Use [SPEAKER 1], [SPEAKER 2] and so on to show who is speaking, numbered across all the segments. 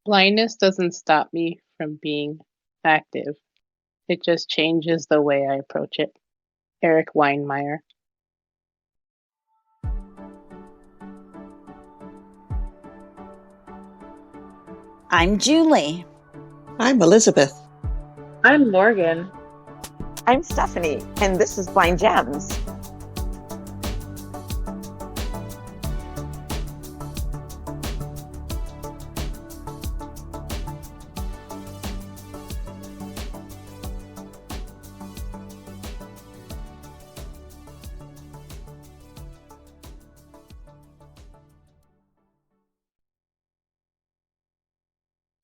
[SPEAKER 1] Blindness doesn't stop me from being active. It just changes the way I approach it. Eric Weinmeier.
[SPEAKER 2] I'm Julie.
[SPEAKER 3] I'm Elizabeth.
[SPEAKER 4] I'm Morgan.
[SPEAKER 5] I'm Stephanie, and this is Blind JEMS.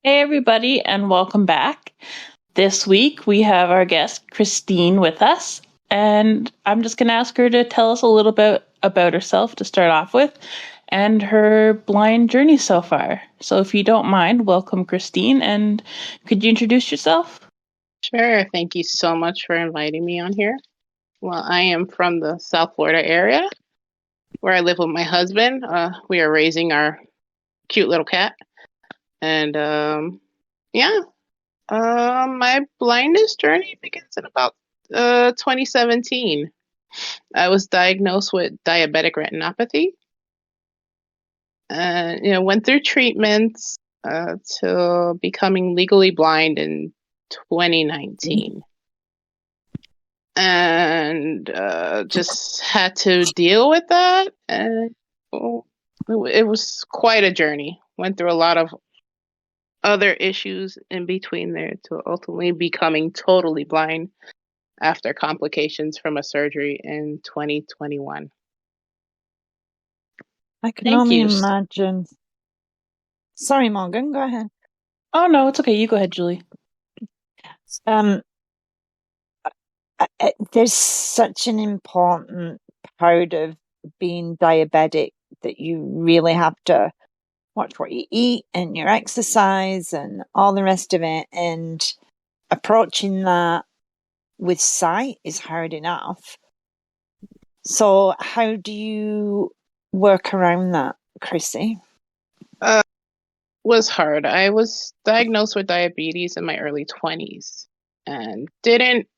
[SPEAKER 4] Hey, everybody, and welcome back. This week we have our guest Christine with us, and I'm just going to ask her to tell us a little bit about herself to start off with and her blind journey so far. So if you don't mind, welcome Christine, and could you introduce yourself?
[SPEAKER 1] Sure. Thank you so much for inviting me on here. Well, I am from the South Florida area where I live with my husband. We are raising our cute little cat. And my blindness journey begins in about 2017. I was diagnosed with diabetic retinopathy. And went through treatments till becoming legally blind in 2019. And just had to deal with that. And it was quite a journey. Went through a lot of other issues in between there to ultimately becoming totally blind after complications from a surgery in 2021.
[SPEAKER 2] I can
[SPEAKER 1] Thank
[SPEAKER 2] only
[SPEAKER 1] you.
[SPEAKER 2] imagine. Sorry, Morgan, go ahead.
[SPEAKER 4] Oh, no, it's okay. You go ahead, Julie.
[SPEAKER 2] There's such an important part of being diabetic that you really have to watch what you eat and your exercise and all the rest of it. And approaching that with sight is hard enough. So how do you work around that, Chrissy?
[SPEAKER 1] Was hard. I was diagnosed with diabetes in my early 20s and didn't,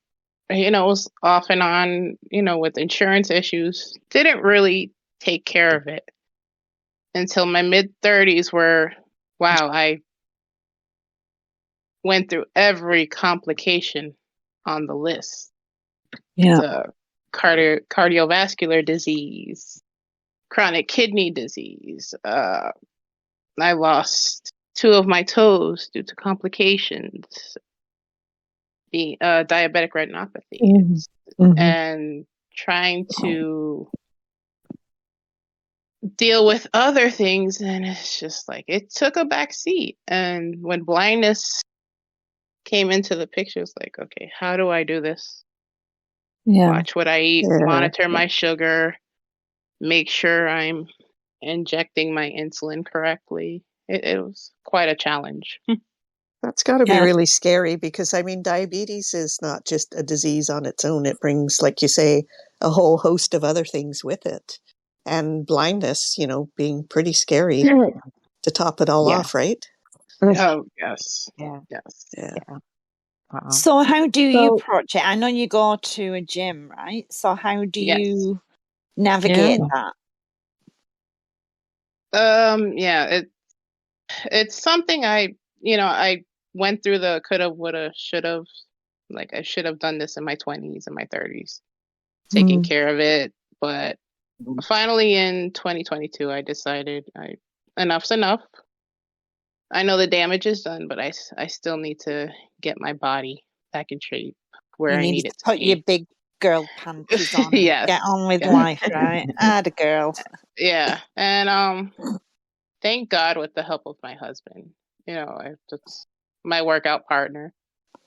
[SPEAKER 1] was off and on, with insurance issues, didn't really take care of it until my mid 30s where, wow, I went through every complication on the list.
[SPEAKER 2] Yeah.
[SPEAKER 1] The cardiovascular disease, chronic kidney disease. I lost 2 of my toes due to complications, the diabetic retinopathy, and trying to deal with other things. And it's just like it took a back seat. And when blindness came into the picture, it's like, okay, how do I do this?
[SPEAKER 2] Yeah.
[SPEAKER 1] Watch what I eat, monitor my sugar, make sure I'm injecting my insulin correctly. It was quite a challenge.
[SPEAKER 3] That's got to be really scary because, diabetes is not just a disease on its own. It brings, like you say, a whole host of other things with it. And blindness, being pretty scary to top it all off, right?
[SPEAKER 1] Oh, yes.
[SPEAKER 5] Yeah.
[SPEAKER 1] Yes.
[SPEAKER 5] Yeah.
[SPEAKER 2] So how do you approach it? I know you go to a gym, right? So how do you navigate that?
[SPEAKER 1] It's something I went through the coulda, woulda, shoulda. Like I should have done this in my 20s and my 30s, taking care of it. But finally in 2022, I decided enough's enough. I know the damage is done, but I still need to get my body back in shape where I need it to
[SPEAKER 2] put
[SPEAKER 1] be.
[SPEAKER 2] your big girl panties on and
[SPEAKER 1] Yes.
[SPEAKER 2] get on with life, right? The girl.
[SPEAKER 1] Yeah. And thank God with the help of my husband. It's my workout partner.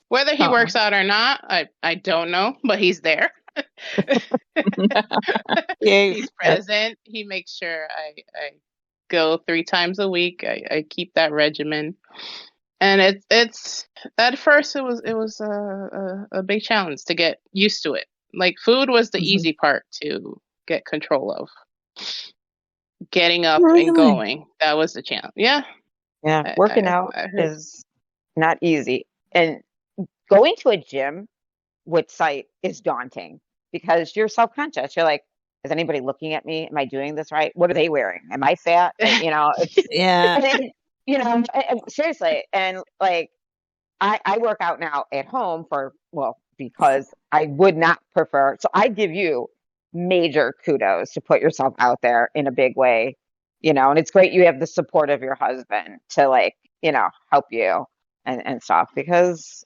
[SPEAKER 1] Whether he works out or not, I don't know, but he's there. He's present. He makes sure I go 3 times a week. I keep that regimen. And it's at first it was a big challenge to get used to it. Like food was the easy part to get control of. Getting up and going, that was the challenge. Yeah.
[SPEAKER 5] Yeah, working out
[SPEAKER 1] I heard.
[SPEAKER 5] is not easy. And going to a gym with sight is daunting because you're self-conscious. You're like, is anybody looking at me? Am I doing this right? What are they wearing? Am I fat? It's,
[SPEAKER 2] Yeah.
[SPEAKER 5] seriously. And like, I work out now at home because I would not prefer. So I give you major kudos to put yourself out there in a big way, and it's great you have the support of your husband to help you and stuff because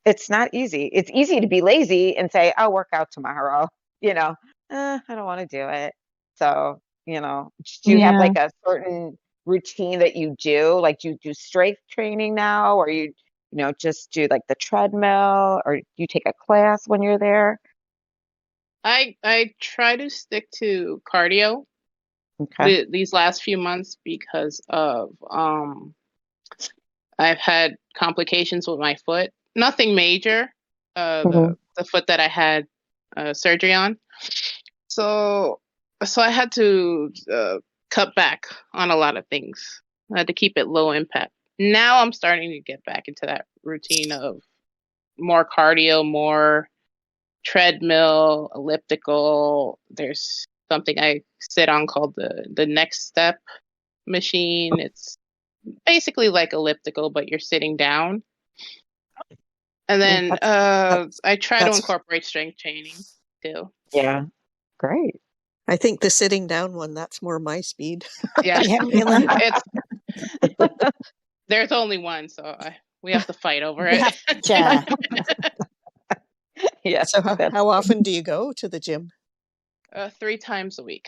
[SPEAKER 5] it's not easy. It's easy to be lazy and say, I'll work out tomorrow, you know, I don't want to do it. So, do you have
[SPEAKER 2] Yeah.
[SPEAKER 5] like a certain routine that you do? Like, do you do strength training now, or just do like the treadmill, or you take a class when you're there?
[SPEAKER 1] I try to stick to cardio
[SPEAKER 5] Okay.
[SPEAKER 1] these last few months because of I've had complications with my foot. Nothing major.
[SPEAKER 5] Hmm.
[SPEAKER 1] The foot that I had surgery on. So I had to cut back on a lot of things. I had to keep it low impact. Now I'm starting to get back into that routine of more cardio, more treadmill, elliptical. There's something I sit on called the next step machine. It's basically like elliptical, but you're sitting down. And then
[SPEAKER 3] That's
[SPEAKER 1] I try to
[SPEAKER 3] that's.
[SPEAKER 1] incorporate strength training too.
[SPEAKER 5] Yeah. Great.
[SPEAKER 3] I think the sitting down one, that's more my speed.
[SPEAKER 1] Yeah,
[SPEAKER 2] Yeah, really.
[SPEAKER 1] it's there's only one, so we have to fight over
[SPEAKER 2] You
[SPEAKER 1] it.
[SPEAKER 2] have to share.
[SPEAKER 5] Yes,
[SPEAKER 3] So
[SPEAKER 5] that's
[SPEAKER 3] how often do you go to the gym?
[SPEAKER 1] 3 times a week.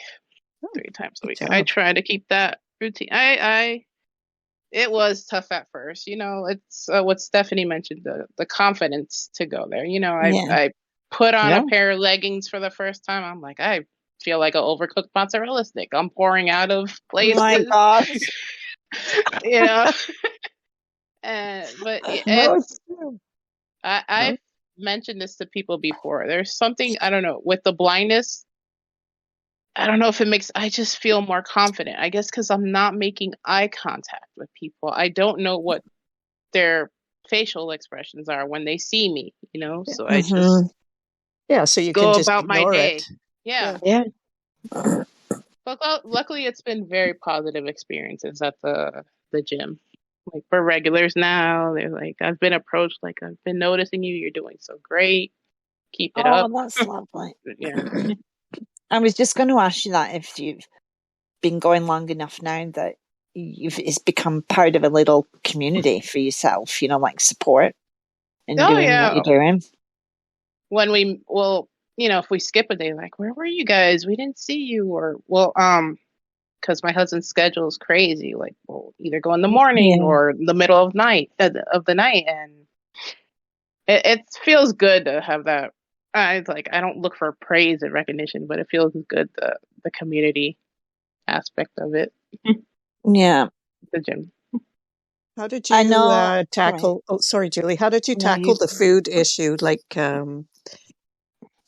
[SPEAKER 3] Oh,
[SPEAKER 1] 3 times a
[SPEAKER 3] good
[SPEAKER 1] week. I
[SPEAKER 3] job.
[SPEAKER 1] try to keep that routine. It was tough at first. It's what Stephanie mentioned, the confidence to go there.
[SPEAKER 2] Yeah.
[SPEAKER 1] I put on a
[SPEAKER 5] yeah.
[SPEAKER 1] pair of leggings for the first time. I'm like, I feel like an overcooked mozzarella stick. I'm pouring out of
[SPEAKER 2] Oh my
[SPEAKER 1] places,
[SPEAKER 2] gosh.
[SPEAKER 1] you know. But
[SPEAKER 5] No,
[SPEAKER 1] it's
[SPEAKER 5] it's true.
[SPEAKER 1] I've mentioned this to people before. There's something, I don't know, with the blindness. I don't know if I just feel more confident. I guess because I'm not making eye contact with people. I don't know what their facial expressions are when they see me.
[SPEAKER 3] Yeah.
[SPEAKER 1] So I just
[SPEAKER 2] Hmm.
[SPEAKER 3] Yeah, so you can
[SPEAKER 1] go
[SPEAKER 3] just
[SPEAKER 1] about my
[SPEAKER 3] ignore
[SPEAKER 1] day.
[SPEAKER 3] it.
[SPEAKER 1] Yeah.
[SPEAKER 3] Yeah.
[SPEAKER 5] Yeah.
[SPEAKER 1] But luckily, it's been very positive experiences at the gym. Like for regulars now, they're like, I've been approached, like, I've been noticing you. You're doing so great. Keep it
[SPEAKER 2] Oh,
[SPEAKER 1] up.
[SPEAKER 2] that's lovely.
[SPEAKER 1] Yeah.
[SPEAKER 2] I was just going to ask you that if you've been going long enough now that it's become part of a little community for yourself, like support in
[SPEAKER 1] Oh
[SPEAKER 2] doing what
[SPEAKER 1] yeah.
[SPEAKER 2] you're doing.
[SPEAKER 1] When if we skip a day, like, where were you guys? We didn't see you. Or because my husband's schedule is crazy. Like, we'll either go in the morning
[SPEAKER 2] Yeah.
[SPEAKER 1] or the middle of the night, and it feels good to have that. I don't look for praise and recognition, but it feels good, the community aspect of it.
[SPEAKER 2] Yeah.
[SPEAKER 1] The gym.
[SPEAKER 3] How did
[SPEAKER 2] I
[SPEAKER 3] you
[SPEAKER 2] know. Sorry.
[SPEAKER 3] tackle? Oh, sorry, Julie. How did you
[SPEAKER 2] No, you
[SPEAKER 3] tackle the food issue? Like,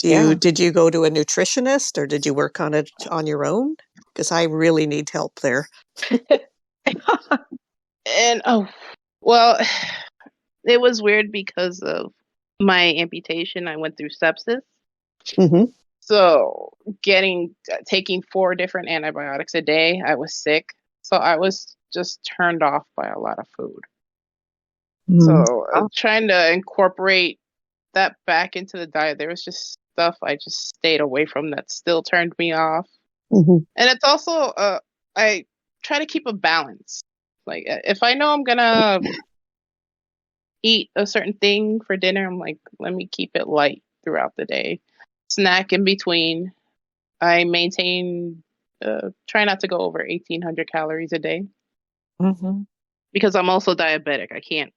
[SPEAKER 5] Yeah.
[SPEAKER 3] did you go to a nutritionist or did you work on it on your own? Because I really need help there.
[SPEAKER 1] And well, it was weird because of my amputation. I went through sepsis.
[SPEAKER 3] Hmm.
[SPEAKER 1] So taking 4 different antibiotics a day, I was sick. So I was just turned off by a lot of food.
[SPEAKER 2] Mm.
[SPEAKER 1] So
[SPEAKER 5] Oh,
[SPEAKER 1] trying to incorporate that back into the diet, there was just stuff I just stayed away from that still turned me off.
[SPEAKER 3] Hmm.
[SPEAKER 1] And it's also I try to keep a balance. Like if I know I'm gonna eat a certain thing for dinner, I'm like, let me keep it light throughout the day. Snack in between. I maintain, try not to go over 1,800 calories a day
[SPEAKER 2] Hmm.
[SPEAKER 1] because I'm also diabetic. I can't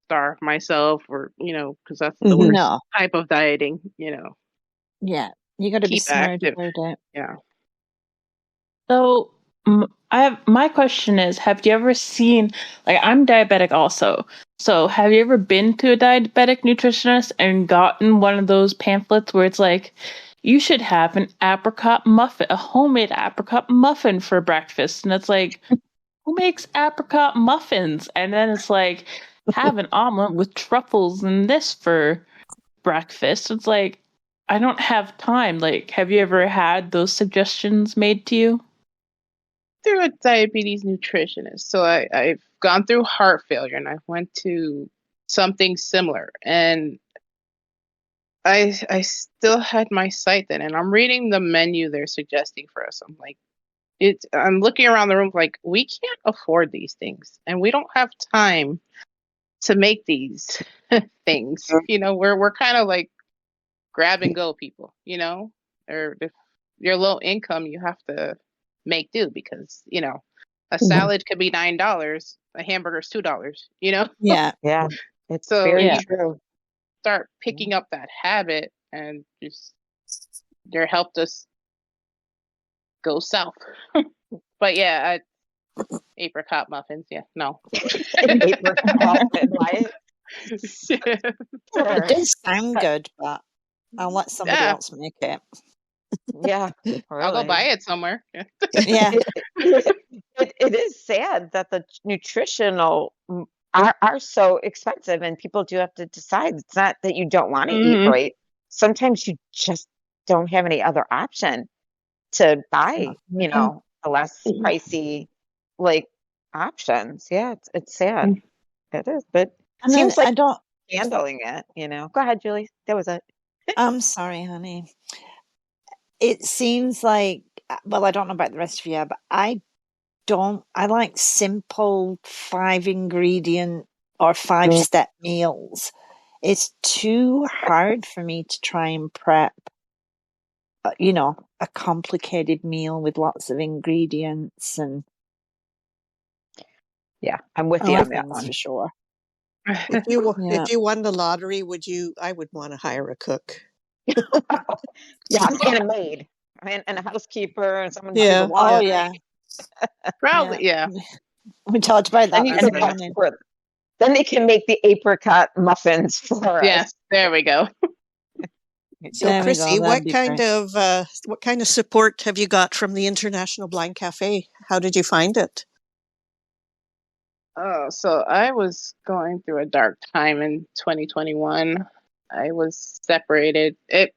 [SPEAKER 1] starve myself because that's the
[SPEAKER 3] Hmm.
[SPEAKER 1] worst
[SPEAKER 2] No.
[SPEAKER 1] type of dieting,
[SPEAKER 2] Yeah. You got to be
[SPEAKER 1] keep
[SPEAKER 2] smart
[SPEAKER 1] active.
[SPEAKER 2] about it.
[SPEAKER 1] Yeah.
[SPEAKER 4] So my question is, have you ever seen, like, I'm diabetic also. So have you ever been to a diabetic nutritionist and gotten one of those pamphlets where it's like, you should have an apricot muffin, a homemade apricot muffin for breakfast? And it's like, who makes apricot muffins? And then it's like, have an omelet with truffles and this for breakfast. It's like, I don't have time. Like, have you ever had those suggestions made to you?
[SPEAKER 1] Through a diabetes nutritionist. So I've gone through heart failure and I went to something similar. And I still had my sight then. And I'm reading the menu they're suggesting for us. I'm like, I'm looking around the room like, we can't afford these things. And we don't have time to make these things. You know, we're kind of like grab and go people, you know? Or if you're low income, you have to make do because, you know, a salad could be $9, a hamburger's $2, you know?
[SPEAKER 2] Yeah.
[SPEAKER 5] Yeah, it's
[SPEAKER 1] So
[SPEAKER 5] very
[SPEAKER 4] Yeah.
[SPEAKER 5] true.
[SPEAKER 1] start picking up that habit and just they helped us go south. But yeah, apricot muffins, yeah, no.
[SPEAKER 5] Apricot muffin, right?
[SPEAKER 2] It
[SPEAKER 5] Sure.
[SPEAKER 2] does sound good, but I'll let somebody
[SPEAKER 1] Yeah,
[SPEAKER 2] else make it.
[SPEAKER 5] Yeah,
[SPEAKER 1] I'll go buy
[SPEAKER 5] really.
[SPEAKER 1] it somewhere.
[SPEAKER 2] Yeah.
[SPEAKER 5] It is sad that the nutritional are so expensive, and people do have to decide. It's not that you don't want to eat
[SPEAKER 1] Hmm.
[SPEAKER 5] right. Sometimes you just don't have any other option to buy, you know, a less pricey like options. Yeah, it's sad. It is, but
[SPEAKER 2] And
[SPEAKER 5] seems like
[SPEAKER 2] I don't,
[SPEAKER 5] handling it, you know. Go ahead, Julie. That was it.
[SPEAKER 2] I'm sorry, honey. It seems like, well, I don't know about the rest of you, but I like simple 5 ingredient or 5 step meals. It's too hard for me to try and prep, you know, a complicated meal with lots of ingredients and
[SPEAKER 5] Yeah, I'm with you
[SPEAKER 2] other
[SPEAKER 5] on that
[SPEAKER 2] things
[SPEAKER 5] one.
[SPEAKER 2] for sure. Yeah.
[SPEAKER 3] If you won the lottery, would you? I would want to hire a cook.
[SPEAKER 5] Yeah, and a maid, and a housekeeper, and someone to do the
[SPEAKER 3] Yeah,
[SPEAKER 2] Oh,
[SPEAKER 3] yeah.
[SPEAKER 5] laundry.
[SPEAKER 2] yeah. Yeah.
[SPEAKER 1] Probably, yeah.
[SPEAKER 2] We talked about
[SPEAKER 5] Then
[SPEAKER 2] that
[SPEAKER 5] you
[SPEAKER 2] this
[SPEAKER 5] can
[SPEAKER 1] Mhm.
[SPEAKER 2] morning.
[SPEAKER 5] export. Then they can make the apricot muffins for
[SPEAKER 1] Yes,
[SPEAKER 5] us.
[SPEAKER 1] there we go.
[SPEAKER 3] So,
[SPEAKER 2] There we go.
[SPEAKER 3] Chrissy,
[SPEAKER 2] That'd be great.
[SPEAKER 3] what kind of support have you got from the International Blind Cafe? How did you find it?
[SPEAKER 1] Oh, so I was going through a dark time in 2021. I was separated. The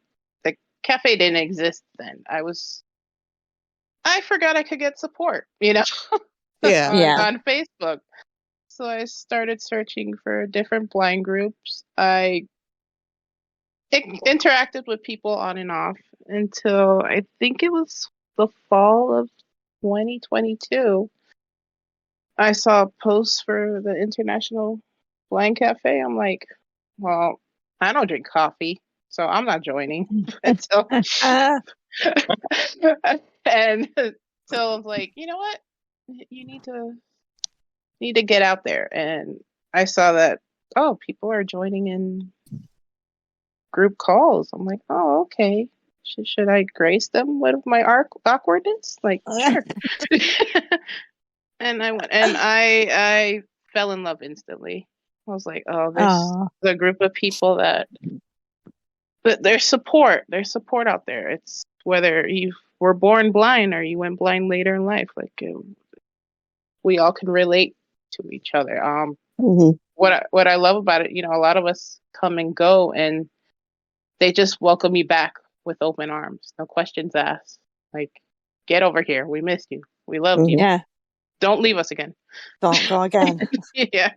[SPEAKER 1] cafe didn't exist then. I forgot I could get support, you know,
[SPEAKER 3] Yeah,
[SPEAKER 2] Yeah.
[SPEAKER 1] on Facebook. So I started searching for different blind groups. I interacted with people on and off until I think it was the fall of 2022. I saw posts for the International Blind Cafe. I'm like, well, I don't drink coffee, so I'm not joining until and so I was like, you know what? You need to get out there. And I saw that, oh, people are joining in group calls. I'm like, oh, okay. Should I grace them with my awkwardness? Like, sure. And I went, and I fell in love instantly. I was like, oh, there's
[SPEAKER 2] Oh,
[SPEAKER 1] a group of people that, but there's support out there. It's whether you were born blind or you went blind later in life. Like we all can relate to each other.
[SPEAKER 3] Mhm.
[SPEAKER 1] What I love about it, you know, a lot of us come and go, and they just welcome you back with open arms, no questions asked. Like, get over here. We missed you. We loved you.
[SPEAKER 3] Mhm.
[SPEAKER 2] yeah.
[SPEAKER 1] Don't leave us again.
[SPEAKER 2] Don't go again.
[SPEAKER 1] Yeah,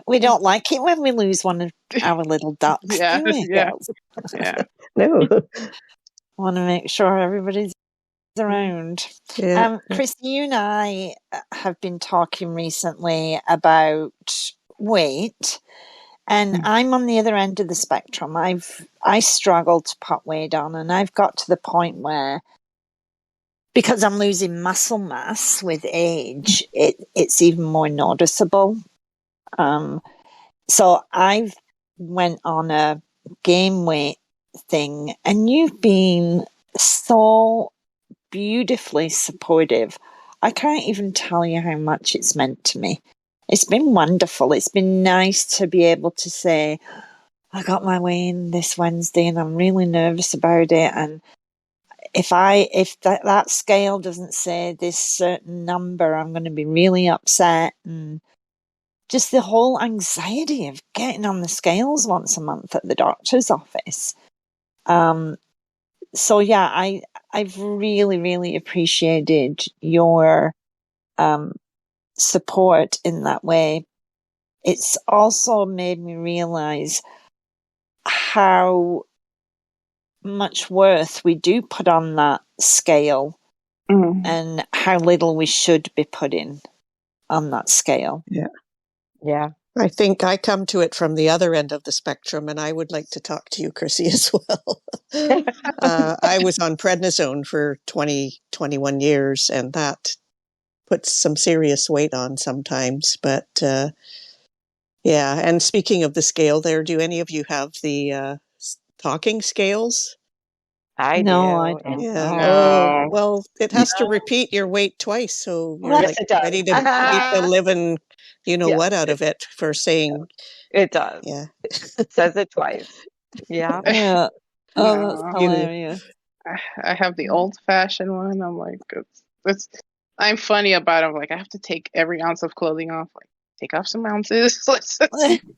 [SPEAKER 2] We don't like it when we lose one of our little ducks,
[SPEAKER 1] yeah,
[SPEAKER 2] do we,
[SPEAKER 1] yeah,
[SPEAKER 2] girls?
[SPEAKER 1] yeah.
[SPEAKER 3] No,
[SPEAKER 2] Want to make sure everybody's around.
[SPEAKER 3] yeah,
[SPEAKER 2] Christy, you and I have been talking recently about weight, and I'm on the other end of the spectrum. I struggle to put weight on, and I've got to the point where, because I'm losing muscle mass with age, it's even more noticeable. So I've went on a game weight thing, and you've been so beautifully supportive. I can't even tell you how much it's meant to me. It's been wonderful. It's been nice to be able to say, I got my weigh in this Wednesday and I'm really nervous about it. And if that scale doesn't say this certain number, I'm going to be really upset. And just the whole anxiety of getting on the scales once a month at the doctor's office. So yeah, I've really, really appreciated your support in that way. It's also made me realize how much worth we do put on that scale and how little we should be putting on that scale.
[SPEAKER 5] Yeah.
[SPEAKER 3] I think I come to it from the other end of the spectrum, and I would like to talk to you, Chrissy, as well. I was on prednisone for 21 years, and that puts some serious weight on sometimes. But yeah, and speaking of the scale there, do any of you have the talking scales?
[SPEAKER 5] I
[SPEAKER 2] No,
[SPEAKER 5] do.
[SPEAKER 2] I don't.
[SPEAKER 3] Yeah.
[SPEAKER 1] No.
[SPEAKER 3] Oh, well, it has to repeat your weight twice, so you're
[SPEAKER 5] Yes,
[SPEAKER 3] like
[SPEAKER 5] it does.
[SPEAKER 3] ready to beat the living, you know
[SPEAKER 5] Yeah,
[SPEAKER 3] what, out of it for saying,
[SPEAKER 5] it does.
[SPEAKER 3] yeah.
[SPEAKER 5] It says it twice. Yeah.
[SPEAKER 2] Yeah. Oh, that's
[SPEAKER 1] No.
[SPEAKER 3] You,
[SPEAKER 2] hilarious.
[SPEAKER 1] I have the old-fashioned one. I'm like, it's. I'm funny about it. I'm like, I have to take every ounce of clothing off. Like, take off some ounces.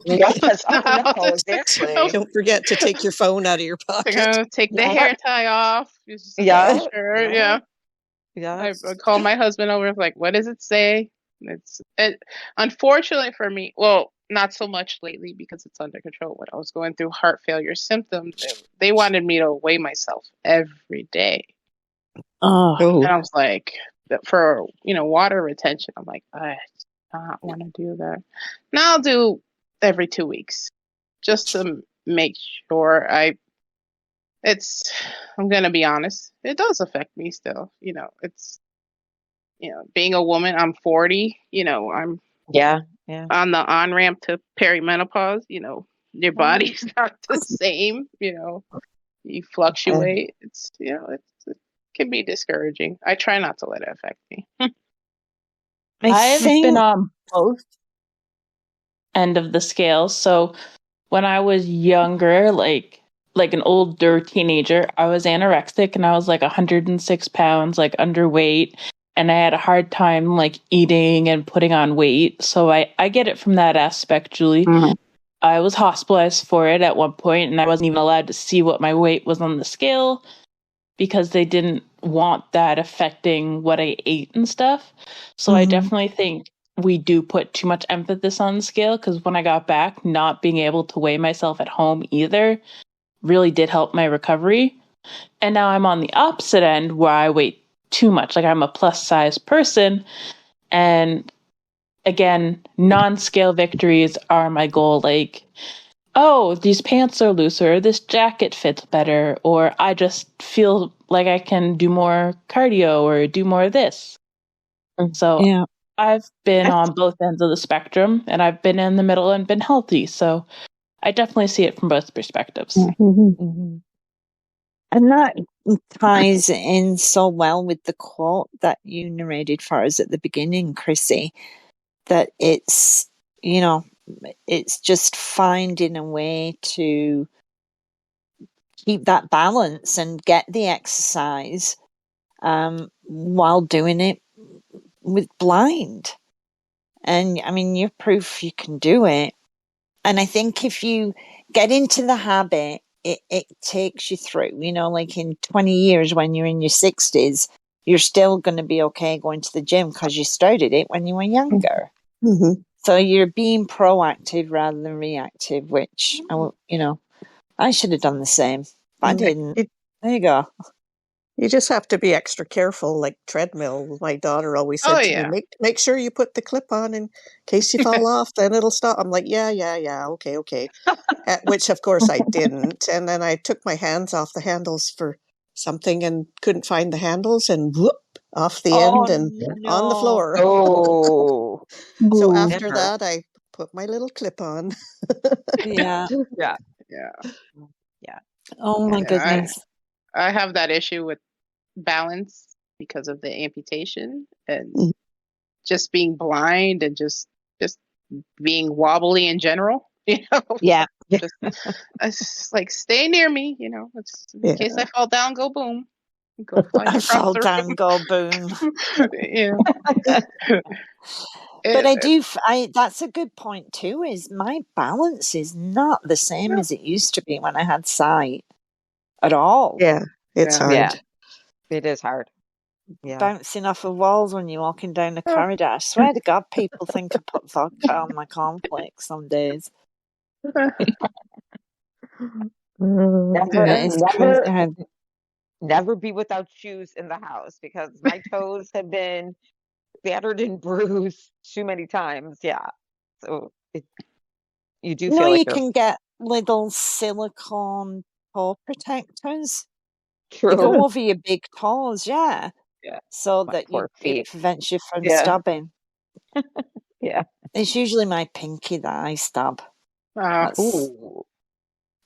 [SPEAKER 5] Yes. Oh
[SPEAKER 1] Stop.
[SPEAKER 5] no, exactly.
[SPEAKER 3] don't forget to take your phone out of your pocket.
[SPEAKER 1] Take the
[SPEAKER 5] Yeah.
[SPEAKER 1] hair tie off. Just
[SPEAKER 5] Yeah.
[SPEAKER 1] make sure. Yeah. I
[SPEAKER 5] Yes.
[SPEAKER 1] call my husband over. Like, what does it say? It. Unfortunately for me, well, not so much lately because it's under control. When I was going through heart failure symptoms, they wanted me to weigh myself every day,
[SPEAKER 2] Oh,
[SPEAKER 3] Oh,
[SPEAKER 1] and I was like, for water retention. I'm like, I do not want to do that. Now I'll do every 2 weeks just to make sure I'm gonna be honest, it does affect me still. It's being a woman, I'm 40, I'm
[SPEAKER 5] Yeah. Yeah.
[SPEAKER 1] on the on ramp to perimenopause, your body's not the same, you fluctuate. It can be discouraging. I try not to let it affect me.
[SPEAKER 4] I've been
[SPEAKER 2] think
[SPEAKER 4] on both end of the scale. So when I was younger, like an older teenager, I was anorexic and I was like 106 pounds, like underweight, and I had a hard time like eating and putting on weight. So I get it from that aspect, Julie.
[SPEAKER 1] Mhm.
[SPEAKER 4] I was hospitalized for it at one point, and I wasn't even allowed to see what my weight was on the scale because they didn't want that affecting what I ate and stuff. So I definitely think we do put too much emphasis on the scale, because when I got back, not being able to weigh myself at home either really did help my recovery. And now I'm on the opposite end where I weigh too much. Like, I'm a plus size person, and again, non-scale victories are my goal. Like, oh, these pants are looser, this jacket fits better, or I just feel like I can do more cardio or do more of this. So
[SPEAKER 2] yeah.
[SPEAKER 4] I've been on both ends of the spectrum, and I've been in the middle and been healthy. So I definitely see it from both perspectives.
[SPEAKER 2] And that ties in so well with the quote that you narrated for us at the beginning, Chrissy, that it's just finding a way to keep that balance and get the exercise while doing it with blind. And I mean, you're proof you can do it. And I think if you get into the habit, it takes you through, like in 20 years when you're in your 60s, you're still going to be okay going to the gym because you started it when you were younger. So you're being proactive rather than reactive, which, I should have done the same. I didn't. There you go.
[SPEAKER 3] you just have to be extra careful, like treadmill. My daughter always
[SPEAKER 1] Oh
[SPEAKER 3] said to me,
[SPEAKER 1] yeah.
[SPEAKER 3] make sure you put the clip on in case you fall off, then it'll stop. I'm like, yeah, okay. At which, of course, I didn't. And then I took my hands off the handles for something and couldn't find the handles, and whoop, off the
[SPEAKER 2] Oh,
[SPEAKER 3] end and on the
[SPEAKER 2] no.
[SPEAKER 3] floor.
[SPEAKER 5] Oh.
[SPEAKER 3] So
[SPEAKER 4] Ooh.
[SPEAKER 3] after
[SPEAKER 5] Never.
[SPEAKER 3] that, I put my little clip on.
[SPEAKER 2] Yeah.
[SPEAKER 5] Yeah.
[SPEAKER 1] Yeah.
[SPEAKER 5] Yeah.
[SPEAKER 2] Oh, my
[SPEAKER 1] Yeah.
[SPEAKER 2] goodness.
[SPEAKER 1] I have that issue with balance because of the amputation and
[SPEAKER 3] Mm.
[SPEAKER 1] just being blind and just being wobbly in general.
[SPEAKER 2] Yeah.
[SPEAKER 1] Just, it's just like, stay near me. It's in
[SPEAKER 3] Yeah.
[SPEAKER 1] case I fall down, go boom. Go flying
[SPEAKER 2] I
[SPEAKER 1] across
[SPEAKER 2] fall
[SPEAKER 1] the
[SPEAKER 2] down,
[SPEAKER 1] room.
[SPEAKER 2] go boom.
[SPEAKER 1] Yeah.
[SPEAKER 2] But I do, that's a good point too, is my balance is not the same as it used to be when I had sight at all.
[SPEAKER 3] Yeah, it's hard.
[SPEAKER 5] Yeah, it is hard. Yeah.
[SPEAKER 2] Bouncing off of walls when you're walking down the corridor. I swear to God, people think I put vodka on my cornflakes some days. It's crazy how...
[SPEAKER 5] Never be without shoes in the house, because my toes have been battered and bruised too many times. Yeah. So you do feel like
[SPEAKER 2] you
[SPEAKER 5] you're
[SPEAKER 2] can get little silicone toe protectors. They
[SPEAKER 5] true.
[SPEAKER 2] go over your big toes, yeah. So
[SPEAKER 5] My
[SPEAKER 2] that
[SPEAKER 5] poor
[SPEAKER 2] it
[SPEAKER 5] feet.
[SPEAKER 2] prevents you from
[SPEAKER 5] Yeah.
[SPEAKER 2] stabbing.
[SPEAKER 5] Yeah.
[SPEAKER 2] It's usually my pinky that I stab. That's
[SPEAKER 5] Ooh.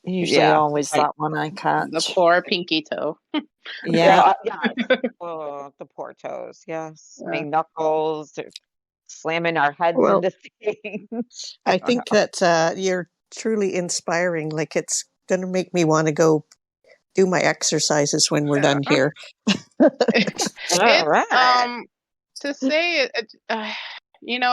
[SPEAKER 2] usually
[SPEAKER 5] Yeah.
[SPEAKER 2] always that one I catch.
[SPEAKER 1] The poor pinky toe.
[SPEAKER 2] Yeah.
[SPEAKER 5] Oh, the poor toes. Yes. My knuckles are slamming our heads
[SPEAKER 3] Well,
[SPEAKER 5] into things.
[SPEAKER 3] I think that you're truly inspiring. Like, it's going to make me want to go do my exercises when we're done here.
[SPEAKER 1] It's
[SPEAKER 5] right.
[SPEAKER 1] To say it, you know,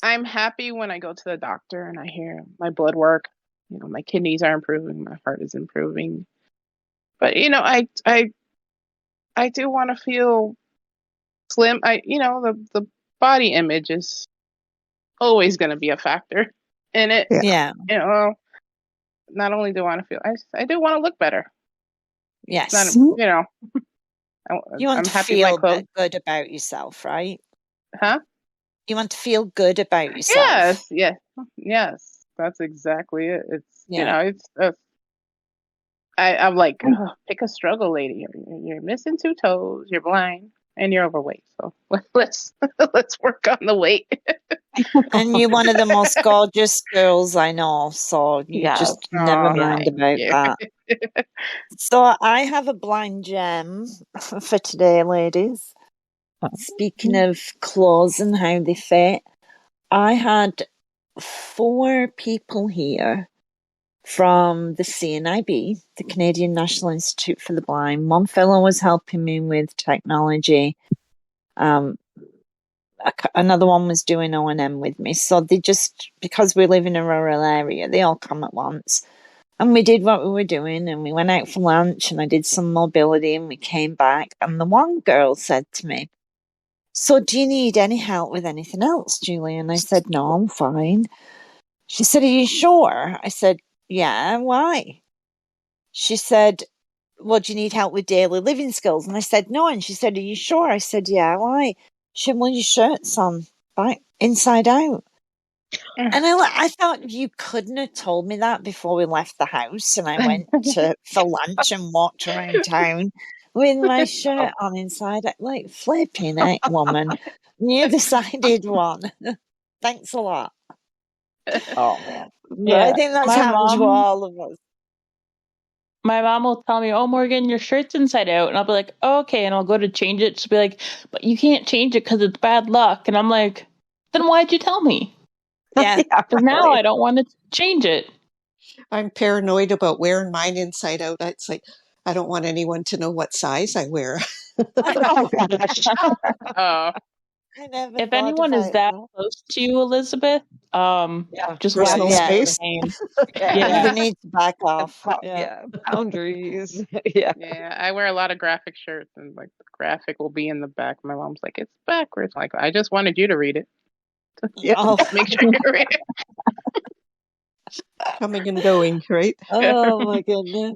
[SPEAKER 1] I'm happy when I go to the doctor and I hear my blood work. You know, my kidneys are improving, my heart is improving. But you know, I do want to feel slim. The body image is always going to be a factor in it.
[SPEAKER 2] Yeah.
[SPEAKER 1] You know, not only do I want to feel, I do want to look better.
[SPEAKER 2] Yes.
[SPEAKER 1] Not, you know,
[SPEAKER 2] you want
[SPEAKER 1] I'm
[SPEAKER 2] to
[SPEAKER 1] happy with my
[SPEAKER 2] feel
[SPEAKER 1] clothes.
[SPEAKER 2] good about yourself, right?
[SPEAKER 1] Huh?
[SPEAKER 2] You want to feel good about yourself.
[SPEAKER 1] Yes. That's exactly it. It's
[SPEAKER 2] Yeah.
[SPEAKER 1] you know, it's I'm like, oh, pick a struggle, lady. You're missing 2 toes. You're blind, and you're overweight. So let's work on the weight.
[SPEAKER 2] And you're one of the most gorgeous girls I know. So you just never mind about that. So I have a blind gem for today, ladies. Speaking of clothes and how they fit, I had 4 people here from the CNIB, the Canadian National Institute for the Blind. One fellow was helping me with technology. Another one was doing O&M with me. So they just, because we live in a rural area, they all come at once. And we did what we were doing, and we went out for lunch, and I did some mobility, and we came back. And the one girl said to me, "So do you need any help with anything else, Julie?" And I said, "No, I'm fine." She said, "Are you sure?" I said, "Yeah, why?" She said, "Well, do you need help with daily living skills?" And I said, "No." And she said, "Are you sure?" I said, "Yeah, why?" She said, "Well, your shirt's on back inside out." And I thought, you couldn't have told me that before we left the house and I went for lunch and walked around town with my shirt on inside. Like, flipping it, woman. You decided one. Thanks a lot.
[SPEAKER 5] Oh, man.
[SPEAKER 2] Yeah, I think that's happened to all of us.
[SPEAKER 4] My mom will tell me, "Oh, Morgan, your shirt's inside out." And I'll be like, oh, okay. And I'll go to change it. She'll be like, "But you can't change it because it's bad luck." And I'm like, then why'd you tell me?
[SPEAKER 2] Yeah.
[SPEAKER 4] Because now I don't want to change it.
[SPEAKER 3] I'm paranoid about wearing mine inside out. It's like, I don't want anyone to know what size I wear.
[SPEAKER 5] Oh, gosh.
[SPEAKER 4] If anyone is that close to you, Elizabeth, just wag
[SPEAKER 3] personal
[SPEAKER 4] them
[SPEAKER 3] space.
[SPEAKER 2] You need to back off.
[SPEAKER 5] Boundaries. Yeah.
[SPEAKER 1] I wear a lot of graphic shirts, and like the graphic will be in the back. My mom's like, "It's backwards." Like, I just wanted you to read it. Make sure you read it.
[SPEAKER 3] Coming and going, right?
[SPEAKER 2] Oh my goodness.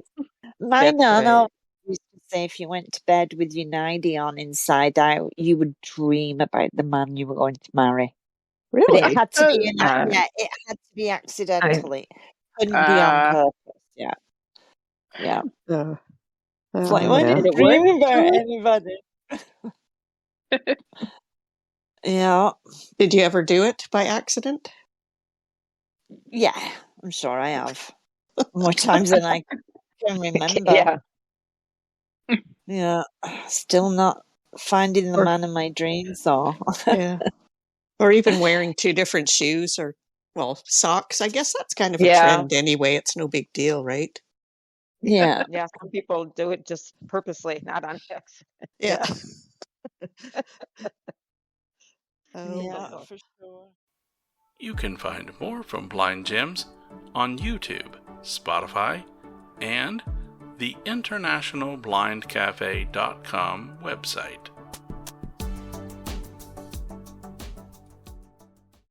[SPEAKER 2] My nana used to say if you went to bed with your nightie on inside out, you would dream about the man you were going to marry.
[SPEAKER 3] Really?
[SPEAKER 2] But it had to be it had to be accidentally. Couldn't be on purpose. Yeah. Yeah. It's like, why did you dream about anybody? Yeah.
[SPEAKER 3] Did you ever do it by accident?
[SPEAKER 2] Yeah, I'm sure I have. More times than I can remember. Yeah. Still not finding the man of my dreams, though.
[SPEAKER 3] Or even wearing 2 different shoes or, well, socks. I guess that's kind of a trend anyway. It's no big deal, right?
[SPEAKER 2] Yeah.
[SPEAKER 5] Yeah, some people do it just purposely, not on accident.
[SPEAKER 3] Yeah.
[SPEAKER 2] Yeah,
[SPEAKER 3] Wow.
[SPEAKER 2] for sure.
[SPEAKER 6] You can find more from Blind JEMS on YouTube, Spotify, and the internationalblindcafe.com website.